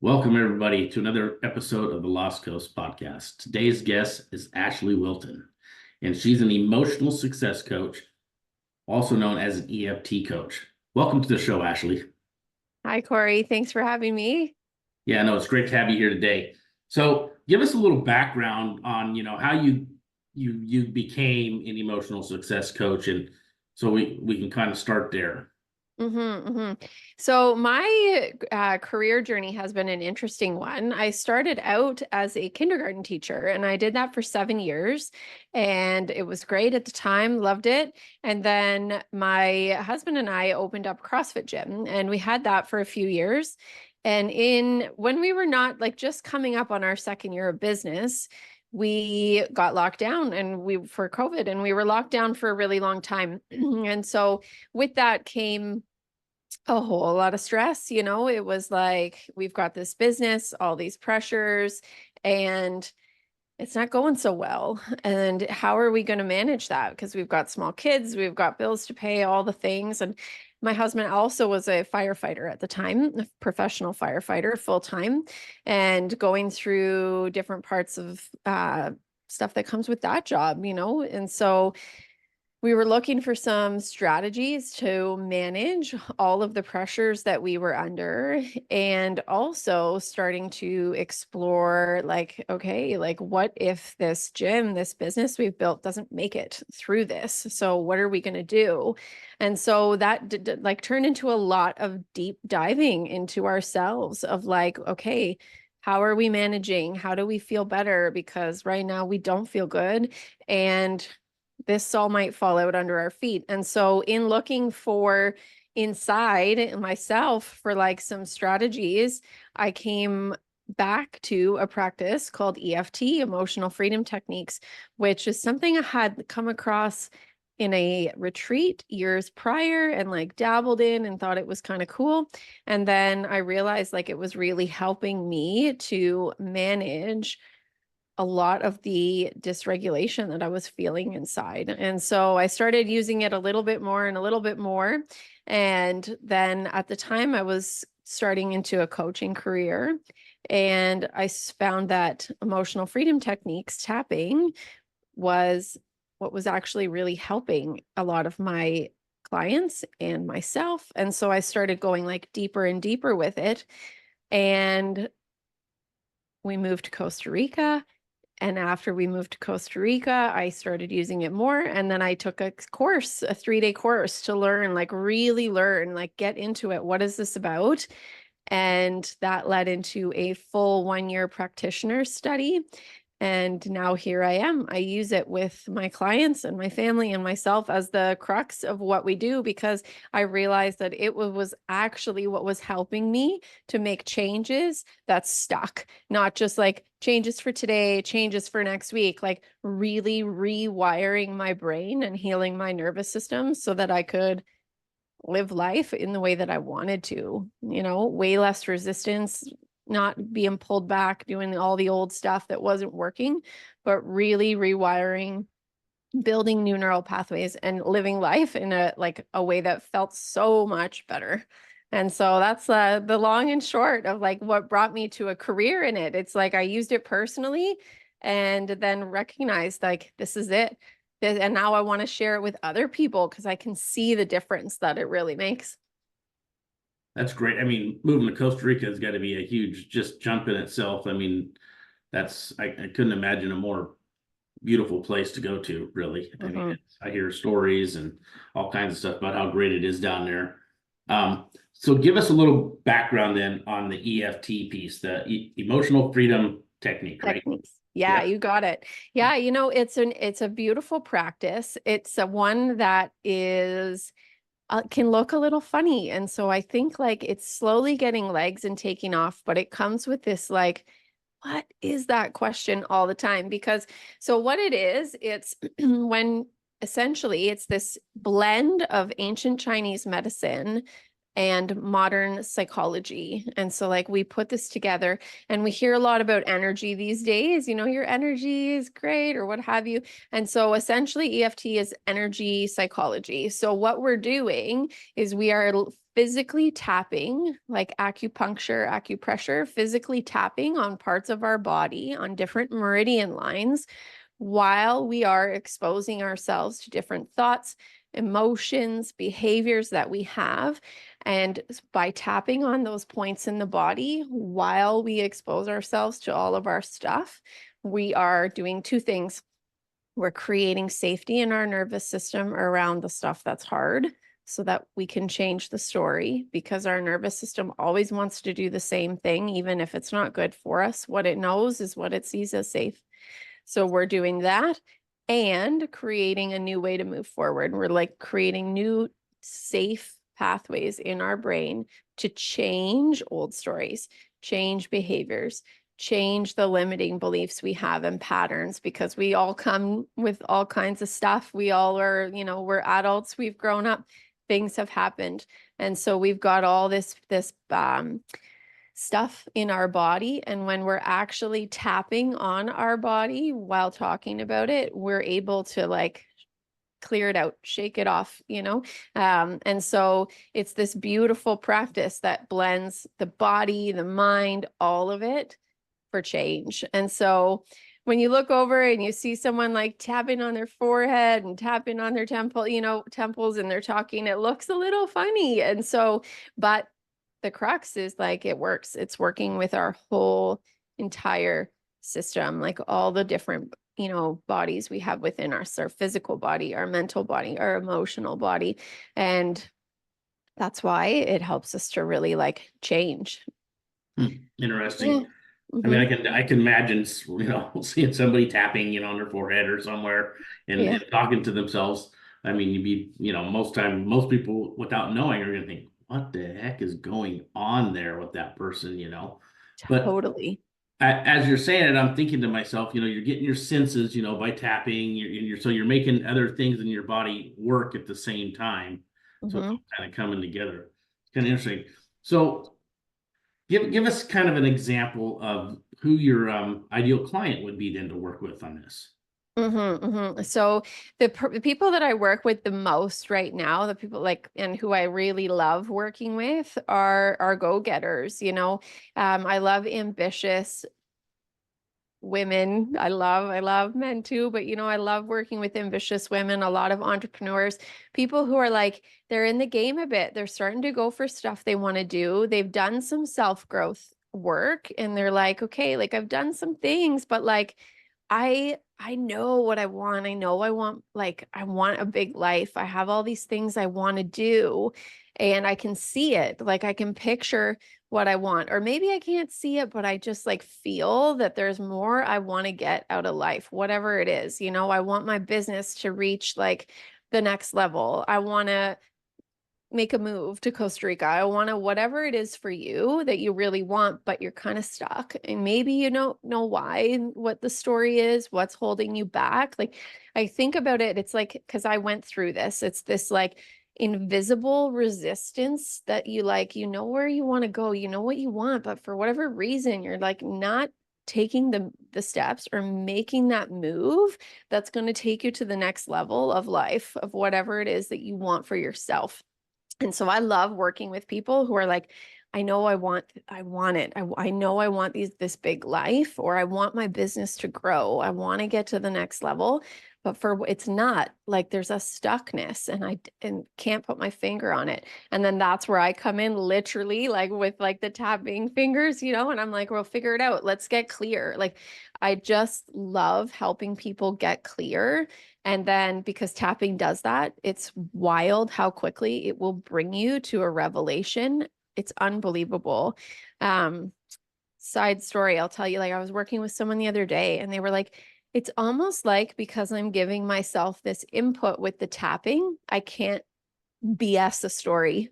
Welcome, everybody, to another episode of the Lost Coast podcast. Today's guest is Ashley Wilton, and she's an emotional success coach, also known as an EFT coach. Welcome to the show, Ashley. Hi, Cory. Thanks for having me. Yeah, no, it's great to have you here today. So, give us a little background on, how you became an emotional success coach, and so we can kind of start there. So my career journey has been an interesting one. I started out as a kindergarten teacher, and I did that for 7 years, and it was great at the time, loved it. And then my husband and I opened up CrossFit gym, and we had that for a few years. And when we were not like just coming up on our second year of business, we got locked down for COVID, and we were locked down for a really long time. And so with that came a whole lot of stress. It was like, we've got this business, all these pressures, and it's not going so well. And how are we going to manage that? Because we've got small kids, we've got bills to pay, all the things. And my husband also was a firefighter at the time, a professional firefighter, full time, and going through different parts of stuff that comes with that job. And so we were looking for some strategies to manage all of the pressures that we were under, and also starting to explore okay, what if this gym, this business we've built doesn't make it through this? So what are we going to do? And so that turned into a lot of deep diving into ourselves of okay, how are we managing? How do we feel better? Because right now we don't feel good. And this all might fall out under our feet. And so in looking for inside myself for some strategies, I came back to a practice called EFT, Emotional Freedom Techniques, which is something I had come across in a retreat years prior and dabbled in and thought it was kind of cool. And then I realized it was really helping me to manage a lot of the dysregulation that I was feeling inside. And so I started using it a little bit more and a little bit more. And then at the time I was starting into a coaching career, and I found that emotional freedom techniques, tapping, was what was actually really helping a lot of my clients and myself. And so I started going deeper and deeper with it. And we moved to Costa Rica. And after we moved to Costa Rica, I started using it more. And then I took a course, a 3-day course to learn, really learn, get into it. What is this about? And that led into a full 1-year practitioner study. And now here I am. I use it with my clients and my family and myself as the crux of what we do, because I realized that it was actually what was helping me to make changes that stuck, not just changes for today, changes for next week, really rewiring my brain and healing my nervous system so that I could live life in the way that I wanted to, way less resistance, not being pulled back, doing all the old stuff that wasn't working, but really rewiring, building new neural pathways, and living life in a way that felt so much better. And so that's the long and short of what brought me to a career in it. It's I used it personally and then recognized this is it. And now I want to share it with other people because I can see the difference that it really makes. That's great. I mean, moving to Costa Rica has got to be a huge just jump in itself. I mean, I couldn't imagine a more beautiful place to go to, really. I mean, I hear stories and all kinds of stuff about how great it is down there. So give us a little background then on the EFT piece, the emotional freedom technique, right? Techniques. Yeah, you got it. Yeah, it's a beautiful practice. It's a one that is can look a little funny. And so I think it's slowly getting legs and taking off, but it comes with this what is that question all the time? Because so what it is, it's when essentially it's this blend of ancient Chinese medicine and modern psychology. And so we put this together, and we hear a lot about energy these days, your energy is great or what have you. And so essentially EFT is energy psychology. So what we're doing is we are physically tapping, like acupuncture, acupressure, physically tapping on parts of our body on different meridian lines while we are exposing ourselves to different thoughts, emotions, behaviors that we have. And by tapping on those points in the body while we expose ourselves to all of our stuff, we are doing two things. We're creating safety in our nervous system around the stuff that's hard so that we can change the story, because our nervous system always wants to do the same thing, even if it's not good for us. What it knows is what it sees as safe. So we're doing that and creating a new way to move forward. We're like creating new safe pathways in our brain to change old stories, change behaviors, change the limiting beliefs we have and patterns, because we all come with all kinds of stuff. We all are, we're adults, we've grown up, things have happened. And so we've got all this stuff in our body. And when we're actually tapping on our body while talking about it, we're able to like clear it out, shake it off, and so it's this beautiful practice that blends the body, the mind, all of it for change. And so when you look over and you see someone like tapping on their forehead and tapping on their temples, and they're talking, it looks a little funny. And so, but the crux is like, it works. It's working with our whole entire system, like all the different, bodies we have within us, our physical body, our mental body, our emotional body. And that's why it helps us to really like change. Interesting. Yeah. I mean, Mm-hmm. I can imagine, seeing somebody tapping, on their forehead or somewhere Yeah. and talking to themselves. I mean, you'd be, most people without knowing are going to think, what the heck is going on there with that person? But Totally. as you're saying it, I'm thinking to myself, you're getting your senses, by tapping, so you're making other things in your body work at the same time. So it's Mm-hmm. all kind of coming together. It's kind of interesting. So give us kind of an example of who your ideal client would be then to work with on this. Mm-hmm, mm-hmm. So the people that I work with the most right now, the people like and who I really love working with are go-getters, I love ambitious women. I love men too, but I love working with ambitious women, a lot of entrepreneurs, people who are like, they're in the game a bit. They're starting to go for stuff they want to do. They've done some self-growth work and they're like, okay, like I've done some things, but like I know what I want. I know I want a big life. I have all these things I want to do and I can see it. Like I can picture what I want. Or maybe I can't see it, but I just like feel that there's more I want to get out of life, whatever it is. I want my business to reach like the next level. I want to make a move to Costa Rica. I want to, whatever it is for you that you really want, but you're kind of stuck. And maybe you don't know why, what the story is, what's holding you back. Like I think about it, it's like, because I went through this, it's this like invisible resistance that you like, where you want to go, you know what you want, but for whatever reason, you're like not taking the steps or making that move that's going to take you to the next level of life, of whatever it is that you want for yourself. And so I love working with people who are like, I know I want it. I know I want this big life, or I want my business to grow. I want to get to the next level, but it's not like there's a stuckness and I can't put my finger on it. And then that's where I come in literally like with like the tapping fingers, and I'm like, well, figure it out. Let's get clear. Like I just love helping people get clear. And then because tapping does that, it's wild how quickly it will bring you to a revelation. It's unbelievable. Side story, I'll tell you, like I was working with someone the other day and they were like, it's almost like because I'm giving myself this input with the tapping, I can't BS a story.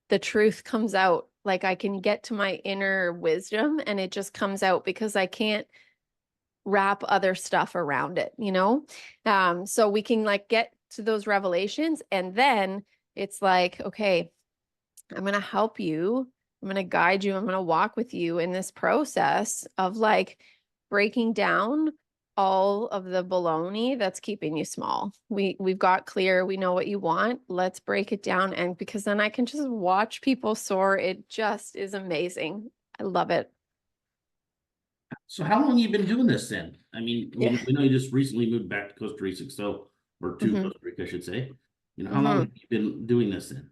The truth comes out. Like I can get to my inner wisdom and it just comes out because I can't wrap other stuff around it. So we can like get to those revelations and then it's like, okay, I'm going to help you. I'm going to guide you. I'm going to walk with you in this process of like breaking down all of the baloney that's keeping you small. We've got clear, we know what you want. Let's break it down. And because then I can just watch people soar. It just is amazing. I love it. So how long you been doing this then? I mean, Yeah. we know you just recently moved back to Costa Rica, so, or to hmm Costa Rica, I should say. You know, how long hmm have you been doing this then?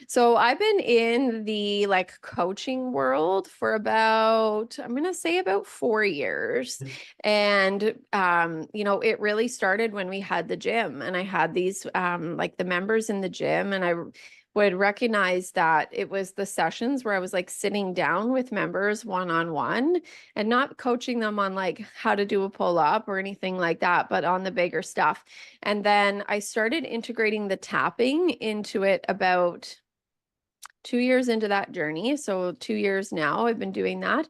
So I've been in the like coaching world for about, I'm gonna say about 4 years. And you know, it really started when we had the gym and I had these like the members in the gym, and I would recognize that it was the sessions where I was like sitting down with members one-on-one and not coaching them on like how to do a pull-up or anything like that, but on the bigger stuff. And then I started integrating the tapping into it about 2 years into that journey. So 2 years now, I've been doing that.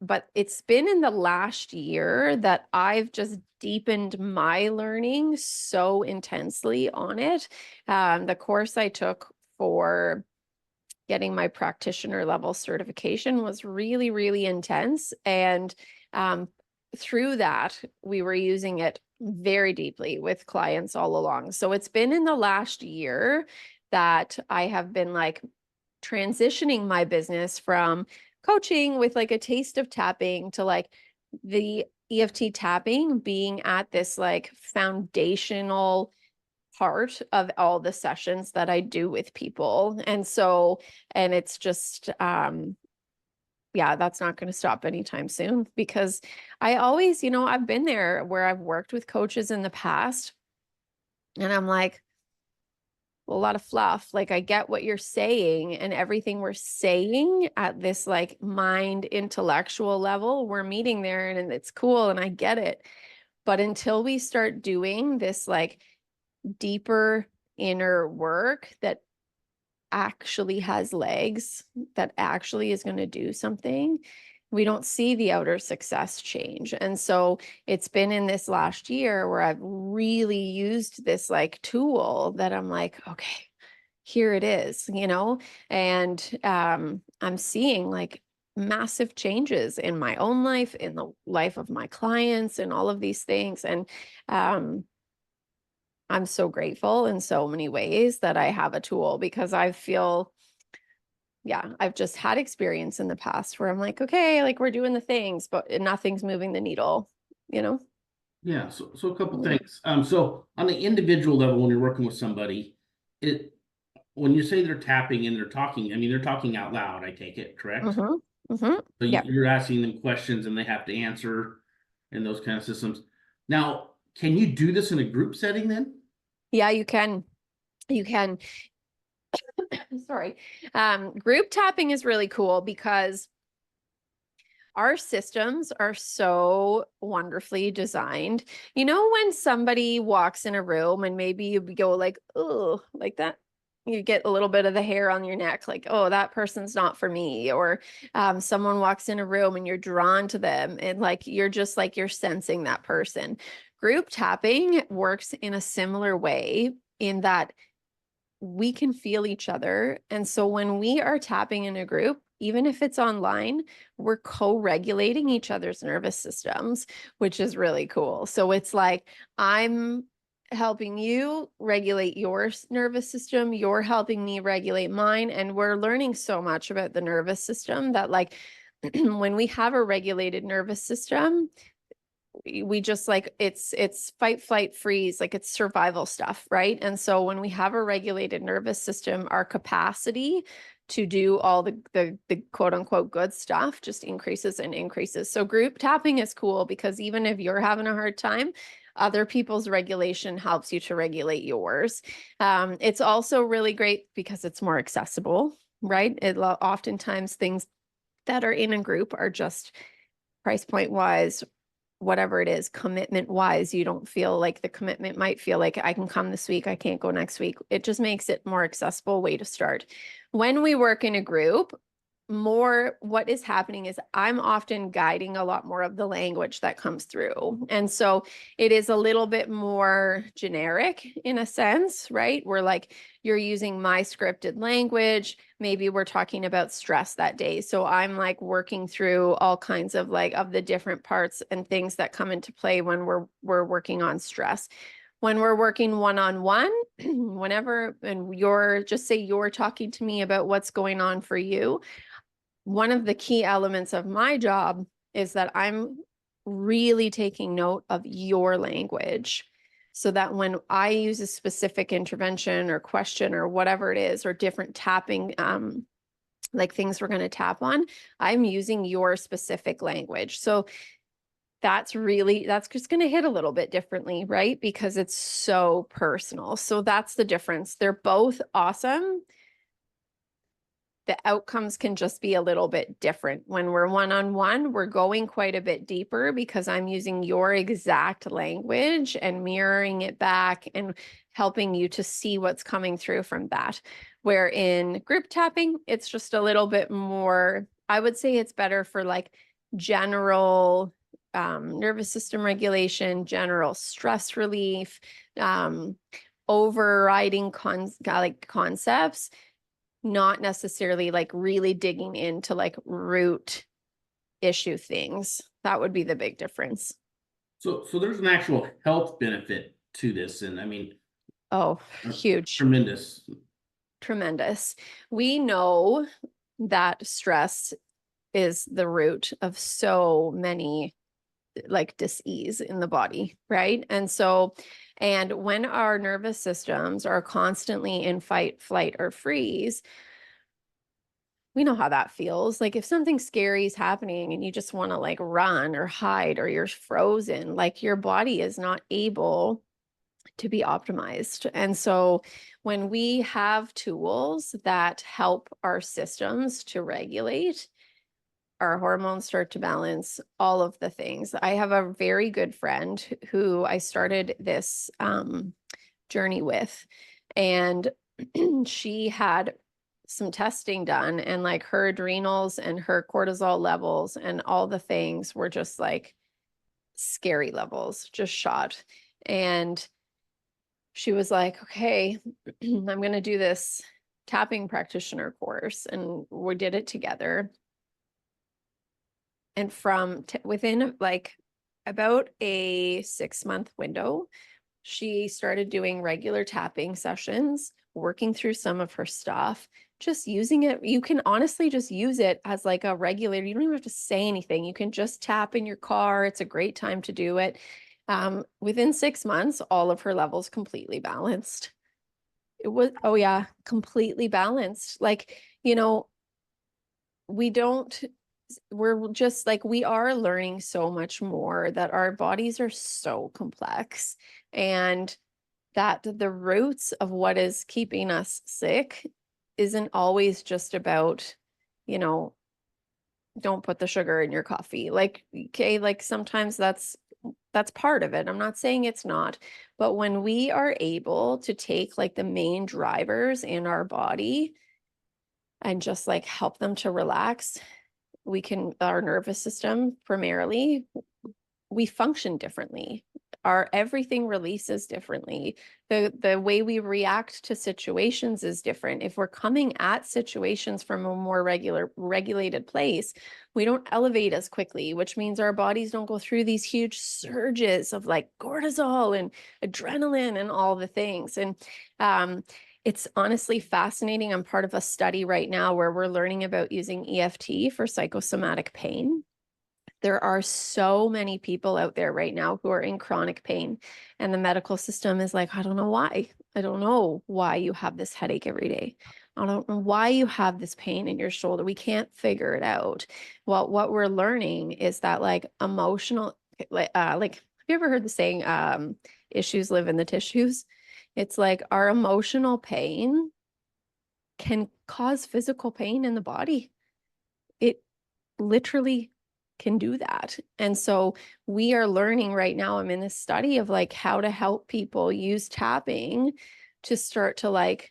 But it's been in the last year that I've just deepened my learning so intensely on it. The course I took for getting my practitioner level certification was really, really intense. And through that, we were using it very deeply with clients all along. So it's been in the last year that I have been like transitioning my business from coaching with like a taste of tapping to like the EFT tapping being at this like foundational part of all the sessions that I do with people. And so, and it's just, yeah, that's not going to stop anytime soon because I always, you know, I've been there where I've worked with coaches in the past and I'm like, well, a lot of fluff. Like I get what you're saying and everything we're saying at this like mind intellectual level, we're meeting there and it's cool and I get it. But until we start doing this like deeper inner work that actually has legs, that actually is going to do something, we don't see the outer success change. And so it's been in this last year where I've really used this like tool that I'm like, okay, here it is, you know, and I'm seeing like massive changes in my own life, in the life of my clients, and all of these things. And I'm so grateful in so many ways that I have a tool because I feel, yeah, I've just had experience in the past where I'm like, okay, like we're doing the things, but nothing's moving the needle, you know? Yeah, so a couple Yeah. things. So on the individual level, when you're working with somebody, it when you say they're tapping and they're talking, I mean they're talking out loud, I take it, correct? Mm-hmm. Mm-hmm. So Yeah. you're asking them questions and they have to answer in those kind of systems. Now, can you do this in a group setting then? Yeah, you can. You can. Sorry. Group tapping is really cool because our systems are so wonderfully designed. You know, when somebody walks in a room and maybe you go like, oh, like that, you get a little bit of the hair on your neck, like, oh, that person's not for me. Or someone walks in a room and you're drawn to them and like, you're just like, you're sensing that person. Group tapping works in a similar way in that we can feel each other. And so when we are tapping in a group, even if it's online, we're co-regulating each other's nervous systems, which is really cool. So it's like I'm helping you regulate your nervous system, you're helping me regulate mine, and we're learning so much about the nervous system that like when we have a regulated nervous system, we just like it's fight flight freeze, like it's survival stuff, right? And so when we have a regulated nervous system, our capacity to do all the quote unquote good stuff just increases and increases. So group tapping is cool because even if you're having a hard time, other people's regulation helps you to regulate yours. It's also really great because it's more accessible, right? Oftentimes things that are in a group are just price point wise, whatever it is, commitment wise, you don't feel like the commitment might feel like I can come this week, I can't go next week. It just makes it more accessible way to start. When we work in a group, more what is happening is I'm often guiding a lot more of the language that comes through. And so it is a little bit more generic in a sense, right? Where like you're using my scripted language. Maybe we're talking about stress that day. So I'm like working through all kinds of like of the different parts and things that come into play when we're working on stress. When we're working one-on-one, whenever, and you're just say you're talking to me about what's going on for you, one of the key elements of my job is that I'm really taking note of your language so that when I use a specific intervention or question or whatever it is, or different tapping, like things we're going to tap on, I'm using your specific language. So that's just going to hit a little bit differently, right? Because it's so personal. So that's the difference. They're both awesome. The outcomes can just be a little bit different. When we're one-on-one, we're going quite a bit deeper because I'm using your exact language and mirroring it back and helping you to see what's coming through from that. Where in group tapping, it's just a little bit more, I would say it's better for like general nervous system regulation, general stress relief, overriding concepts, not necessarily like really digging into like root issue things. That would be the big difference. So there's an actual health benefit to this, and I mean, Oh, huge, tremendous. tremendous. We know that stress is the root of so many like dis-ease in the body, right? And when our nervous systems are constantly in fight, flight, or freeze, we know how that feels. Like if something scary is happening and you just want to like run or hide or you're frozen, like your body is not able to be optimized. And so when we have tools that help our systems to regulate, our hormones start to balance, all of the things. I have a very good friend who I started this journey with, and she had some testing done, and like her adrenals and her cortisol levels and all the things were just like scary levels, just shot. And she was like, okay, I'm going to do this tapping practitioner course. And we did it together. And from within like about a 6-month window, she started doing regular tapping sessions, working through some of her stuff, just using it. You can honestly just use it as like a regulator. You don't even have to say anything. You can just tap in your car. It's a great time to do it. Within 6 months, all of her levels completely balanced. It was, oh yeah, completely balanced. Like, we don't, we're just like, we are learning so much more, that our bodies are so complex, and that the roots of what is keeping us sick isn't always just about, don't put the sugar in your coffee. Like, okay, like sometimes that's part of it. I'm not saying it's not, but when we are able to take like the main drivers in our body and just like help them to relax, our nervous system primarily, we function differently. Our everything releases differently. The way we react to situations is different. If we're coming at situations from a more regulated place, we don't elevate as quickly, which means our bodies don't go through these huge surges of like cortisol and adrenaline and all the things. And it's honestly fascinating. I'm part of a study right now where we're learning about using EFT for psychosomatic pain. There are so many people out there right now who are in chronic pain, and the medical system is like, I don't know why. I don't know why you have this headache every day. I don't know why you have this pain in your shoulder. We can't figure it out. Well, what we're learning is that like emotional, have you ever heard the saying, issues live in the tissues? It's like our emotional pain can cause physical pain in the body. It literally can do that. And so we are learning right now, I'm in this study of like how to help people use tapping to start to like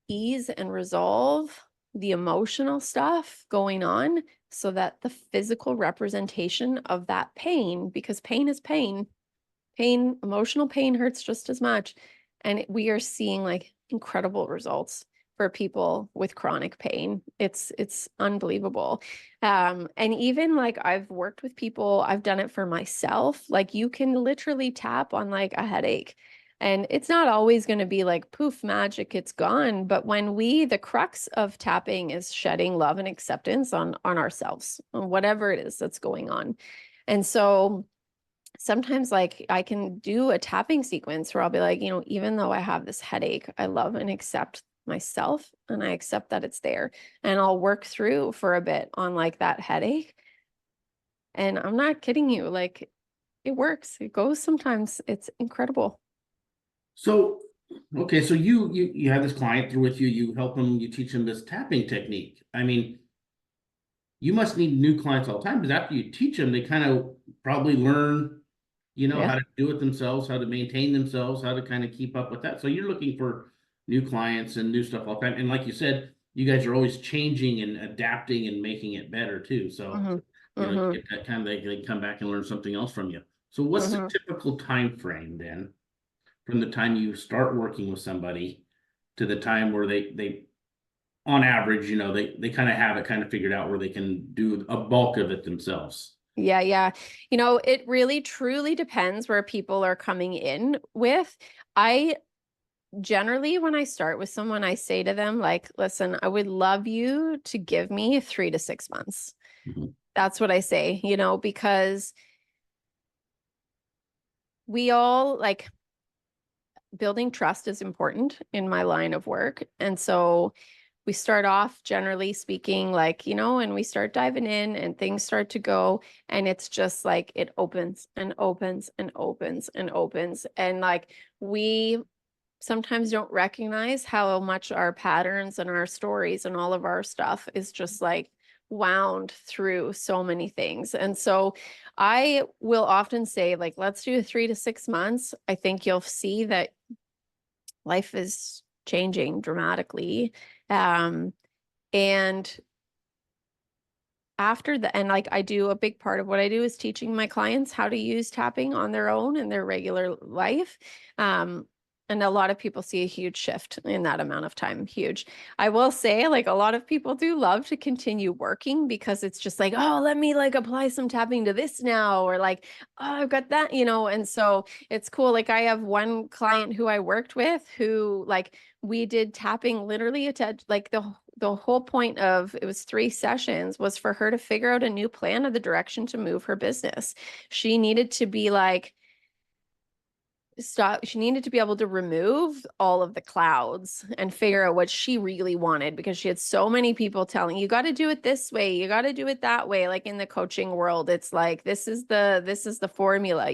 ease and resolve the emotional stuff going on so that the physical representation of that pain, because pain is pain, emotional pain hurts just as much. And we are seeing like incredible results for people with chronic pain. It's unbelievable. And even like I've worked with people, I've done it for myself. Like you can literally tap on like a headache. And it's not always going to be like poof magic, it's gone. But when the crux of tapping is shedding love and acceptance on ourselves, on whatever it is that's going on. And so sometimes like I can do a tapping sequence where I'll be like, even though I have this headache, I love and accept myself and I accept that it's there. And I'll work through for a bit on like that headache. And I'm not kidding you, like it works. It goes sometimes. It's incredible. So, okay, so you have this client through with you, you help them, you teach them this tapping technique. I mean, you must need new clients all the time because after you teach them, they kind of probably learn, Yeah. how to do it themselves, how to maintain themselves, how to kind of keep up with that. So you're looking for new clients and new stuff all the time. And like you said, you guys are always changing and adapting and making it better too. So, Mm-hmm. you Mm-hmm. get that kind of, they come back and learn something else from you. So what's the Mm-hmm. typical time frame then from the time you start working with somebody to the time where they on average, they kind of have it kind of figured out where they can do a bulk of it themselves. Yeah, yeah. It really truly depends where people are coming in with. I generally, when I start with someone, I say to them, like, listen, I would love you to give me 3 to 6 months. Mhm. That's what I say, because we all like building trust is important in my line of work. And so we start off generally speaking, like, and we start diving in and things start to go. And it's just like it opens and opens and opens and opens. And like we sometimes don't recognize how much our patterns and our stories and all of our stuff is just like wound through so many things. And so I will often say, like, let's do 3 to 6 months. I think you'll see that life is changing dramatically. Um, and and like I do a big part of what I do is teaching my clients how to use tapping on their own in their regular life. And a lot of people see a huge shift in that amount of time. Huge. I will say, like, a lot of people do love to continue working because it's just like, oh, let me like apply some tapping to this now, or like, oh, I've got that, and so it's cool. Like I have one client who I worked with who like we did tapping literally to like the whole point of it was 3 sessions was for her to figure out a new plan of the direction to move her business. She needed to be like she needed to be able to remove all of the clouds and figure out what she really wanted, because she had so many people telling you got to do it this way, you got to do it that way. Like in the coaching world, it's like this is the formula,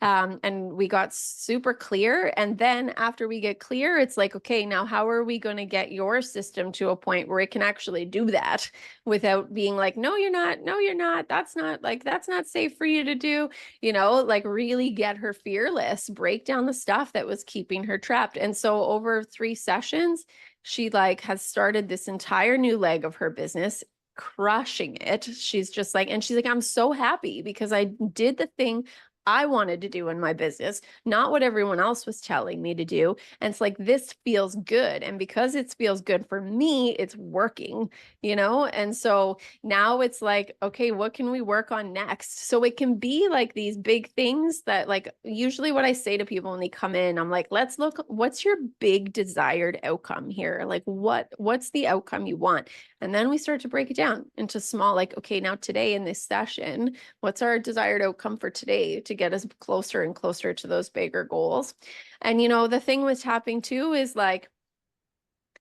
and we got super clear. And then after we get clear, it's like, okay, now how are we going to get your system to a point where it can actually do that without being like, no you're not, no you're not, that's not safe for you to do, like really get her fearless, break down the stuff that was keeping her trapped. And so over 3 sessions, she like has started this entire new leg of her business, crushing it. She's just like, and she's like, I'm so happy because I did the thing I wanted to do in my business, not what everyone else was telling me to do. And it's like, this feels good. And because it feels good for me, it's working, And so now it's like, okay, what can we work on next? So it can be like these big things that like usually what I say to people when they come in, I'm like, let's look, what's your big desired outcome here? Like what's the outcome you want? And then we start to break it down into small, like, okay, now today in this session, what's our desired outcome for today to get us closer and closer to those bigger goals? And the thing with tapping too is like,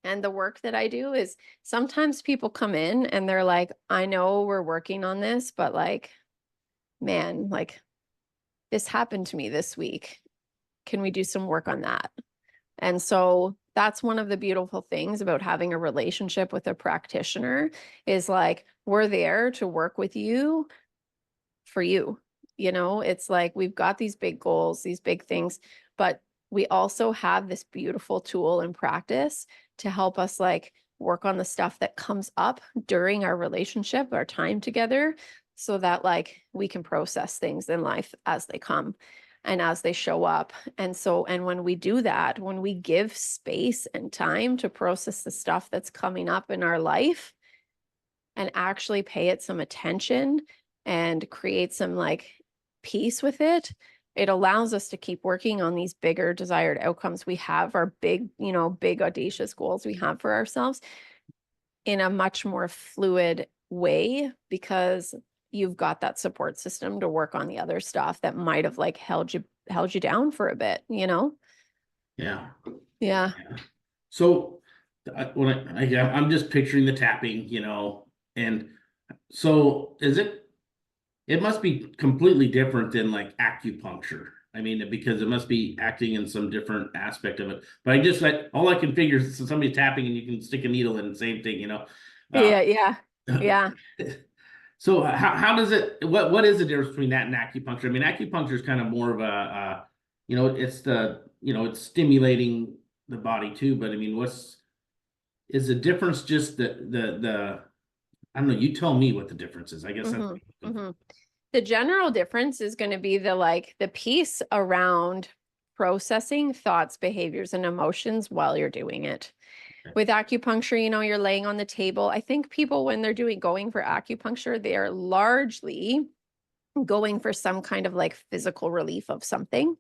and the work that I do is sometimes people come in and they're like, I know we're working on this, but like, man, like this happened to me this week. Can we do some work on that? And so that's one of the beautiful things about having a relationship with a practitioner is like, we're there to work with you for you. It's like we've got these big goals, these big things, but we also have this beautiful tool and practice to help us like work on the stuff that comes up during our relationship, our time together, so that like we can process things in life as they come and as they show up. And when we do that, when we give space and time to process the stuff that's coming up in our life and actually pay it some attention and create some like peace with it, it allows us to keep working on these bigger desired outcomes we have, our big, big audacious goals we have for ourselves in a much more fluid way, because you've got that support system to work on the other stuff that might have like held you down for a bit, Yeah. Yeah. Yeah. So I'm just picturing the tapping, and so it must be completely different than like acupuncture. I mean, because it must be acting in some different aspect of it. But all I can figure is somebody tapping and you can stick a needle in the same thing, Yeah, yeah, yeah. So how does what is the difference between that and acupuncture? I mean, acupuncture is kind of more of it's stimulating the body too, but I mean, is the difference just the I don't know, you tell me what the difference is. I guess that's Mm-hmm. Mm-hmm. The general difference is going to be the piece around processing thoughts, behaviors, and emotions while you're doing it. With acupuncture, you're laying on the table. I think people, when they're going for acupuncture, they are largely going for some kind of like physical relief of something.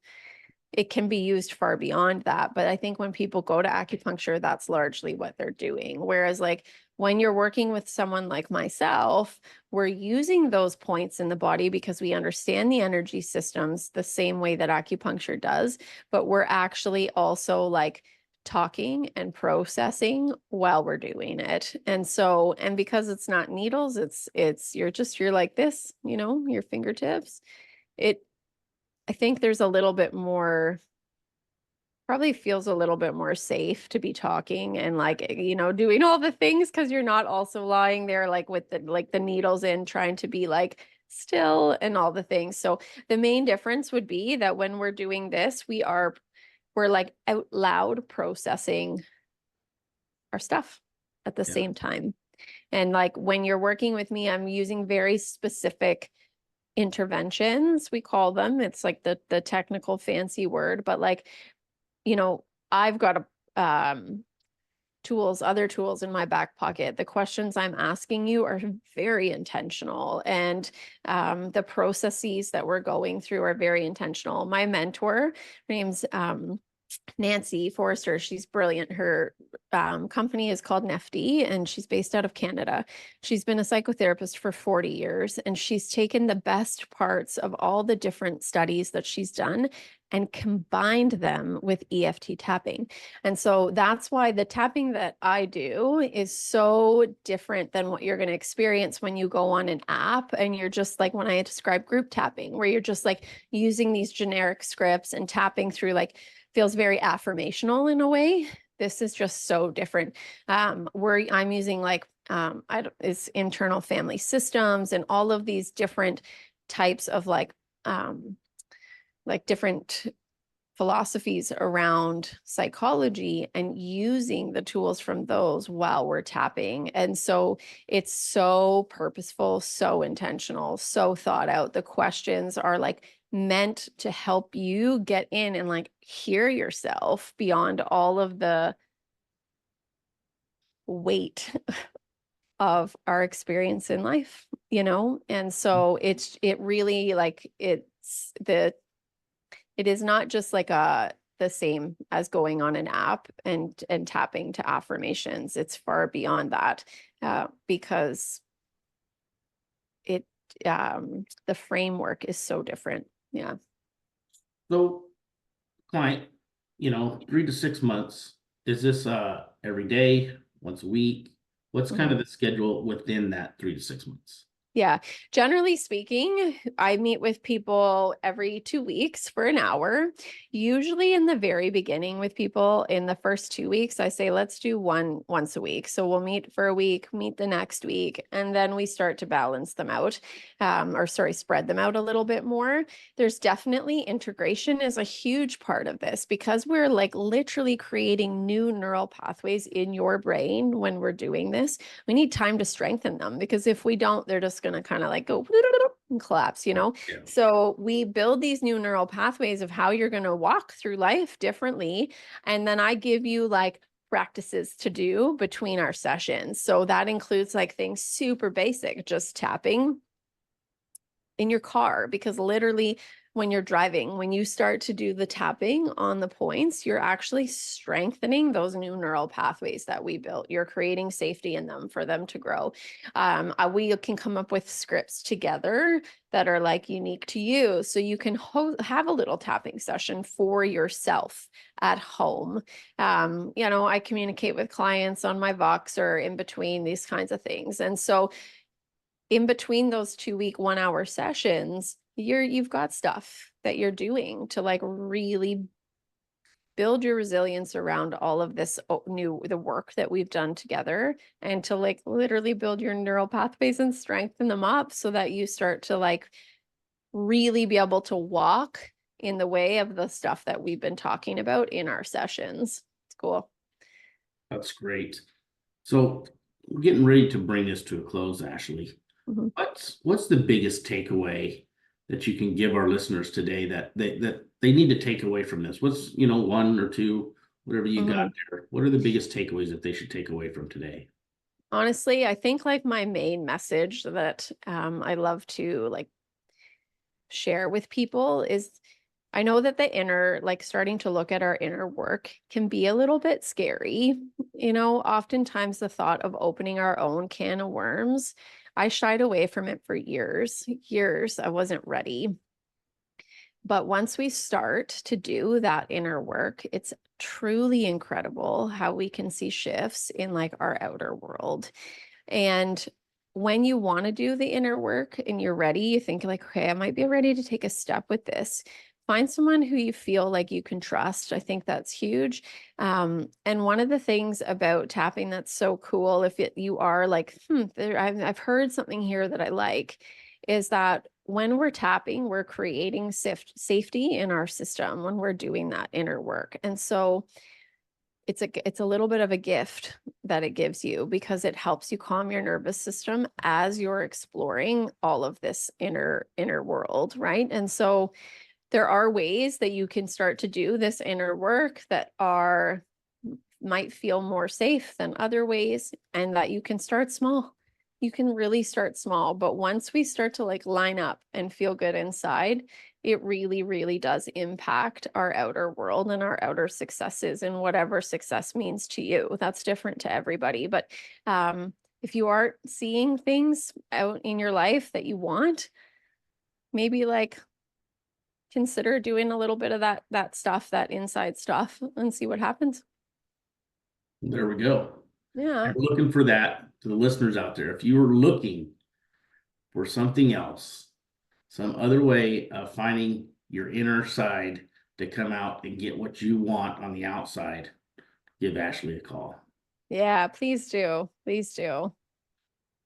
It can be used far beyond that, but I think when people go to acupuncture, that's largely what they're doing. Whereas like when you're working with someone like myself, we're using those points in the body because we understand the energy systems the same way that acupuncture does, but we're actually also like talking and processing while we're doing it. And because it's not needles, you're like this, your fingertips. I think there's a little bit more, probably feels a little bit more safe to be talking and like, doing all the things, because you're not also lying there like with the needles in, trying to be like still and all the things. So the main difference would be that when we're doing this, we're like out loud processing our stuff at the same time. And like when you're working with me, I'm using very specific interventions, we call them. It's like the technical fancy word, but like, I've got other tools in my back pocket. The questions I'm asking you are very intentional, and the processes that we're going through are very intentional. My mentor, her name's Nancy Forrester. She's brilliant. Her company is called Nefty, and she's based out of Canada. She's been a psychotherapist for 40 years, and she's taken the best parts of all the different studies that she's done and combined them with EFT tapping. And so that's why the tapping that I do is so different than what you're going to experience when you go on an app and you're just like, when I describe group tapping, where you're just like using these generic scripts and tapping through, like, feels very affirmational in a way. This is just so different. Where I'm using like it's internal family systems and all of these different types of like different philosophies around psychology, and using the tools from those while we're tapping. And so it's so purposeful, so intentional, so thought out. The questions are like meant to help you get in and like hear yourself beyond all of the weight of our experience in life, And so it really like it is not just like the same as going on an app and tapping to affirmations. It's far beyond that, because the framework is so different. Yeah. So client, 3 to 6 months. Is this every day, once a week? What's kind of the schedule within that 3 to 6 months? Yeah. Generally speaking, I meet with people every 2 weeks for an hour. Usually in the very beginning with people in the first 2 weeks, I say, let's do one once a week. So we'll meet for a week, meet the next week, and then we start to balance them out, spread them out a little bit more. There's definitely integration is a huge part of this because we're like literally creating new neural pathways in your brain when we're doing this. We need time to strengthen them because if we don't, they're just going to kind of like go and collapse, you know? Yeah. So we build these new neural pathways of how you're going to walk through life differently. And then I give you like practices to do between our sessions. So that includes like things super basic, just tapping in your car, because literally when you're driving, when you start to do the tapping on the points, you're actually strengthening those new neural pathways that we built. You're creating safety in them for them to grow. We can come up with scripts together that are like unique to you. So you can have a little tapping session for yourself at home. I communicate with clients on my Vox or in between these kinds of things. And so in between those 2 week 1 hour sessions, you've got stuff that you're doing to like really build your resilience around all of this the work that we've done together, and to like literally build your neural pathways and strengthen them up so that you start to like really be able to walk in the way of the stuff that we've been talking about in our sessions. It's cool. That's great. So we're getting ready to bring this to a close, Ashley. Mhm. What's the biggest takeaway that you can give our listeners today that they need to take away from this? What's, one or two, whatever you got Mhm. there. What are the biggest takeaways that they should take away from today? Honestly, I think like my main message that I love to like share with people is, I know that the inner, like starting to look at our inner work can be a little bit scary. Oftentimes the thought of opening our own can of worms, I shied away from it for years. I wasn't ready. But once we start to do that inner work, it's truly incredible how we can see shifts in like our outer world. And when you want to do the inner work and you're ready, you think like, okay, I might be ready to take a step with this. Find someone who you feel like you can trust. I think that's huge. And one of the things about tapping that's so cool, if you are like, I've heard something here that I like, is that when we're tapping, we're creating safety in our system when we're doing that inner work. And so it's a little bit of a gift that it gives you because it helps you calm your nervous system as you're exploring all of this inner world, right? And so there are ways that you can start to do this inner work that might feel more safe than other ways, and that you can start small. You can really start small, but once we start to like line up and feel good inside, it really, really does impact our outer world and our outer successes, and whatever success means to you. That's different to everybody. But if you aren't seeing things out in your life that you want, maybe like consider doing a little bit of that stuff, that inside stuff, and see what happens. There we go. Yeah. And we're looking for that to the listeners out there. If you are looking for something else, some other way of finding your inner side to come out and get what you want on the outside, give Ashley a call. Yeah, please do. Please do.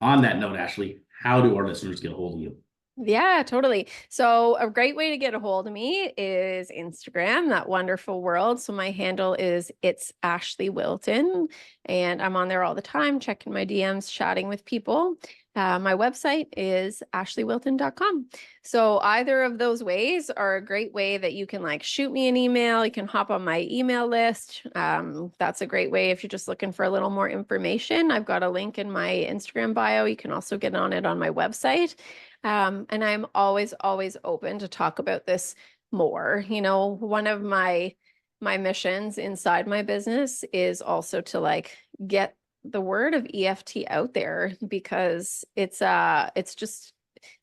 On that note, Ashley, how do our listeners get a hold of you? Yeah, totally. So a great way to get a hold of me is Instagram, that wonderful world. So my handle is It's Ashley Wilton, and I'm on there all the time, checking my DMs, chatting with people. My website is ashleywilton.com. So either of those ways are a great way that you can like shoot me an email. You can hop on my email list. That's a great way if you're just looking for a little more information. I've got a link in my Instagram bio. You can also get on it on my website. And I'm always, always open to talk about this more. One of my missions inside my business is also to like get the word of EFT out there, because it's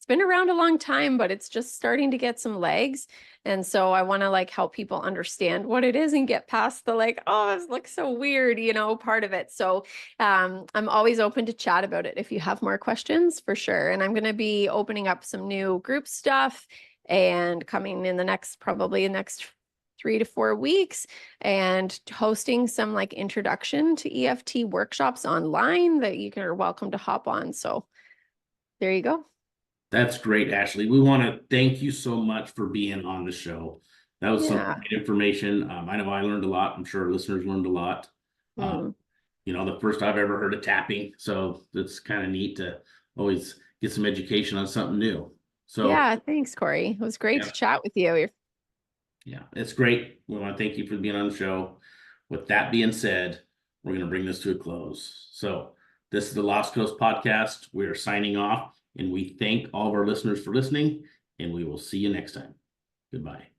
been around a long time, but it's just starting to get some legs. And so I want to like help people understand what it is and get past the like, oh, this looks so weird, part of it. So I'm always open to chat about it if you have more questions, for sure. And I'm going to be opening up some new group stuff and coming in probably the next 3 to 4 weeks, and hosting some like introduction to EFT workshops online that are welcome to hop on. So there you go. That's great, Ashley. We want to thank you so much for being on the show. That was some Yeah. great information. I know I learned a lot. I'm sure listeners learned a lot. Mm. The first I've ever heard of tapping. So it's kind of neat to always get some education on something new. So Yeah, thanks, Cory. It was great yeah, to chat with you. yeah, it's great. We want to thank you for being on the show. With that being said, we're going to bring this to a close. So this is the Lost Coast Podcast. We are signing off, and we thank all of our listeners for listening, and we will see you next time. Goodbye.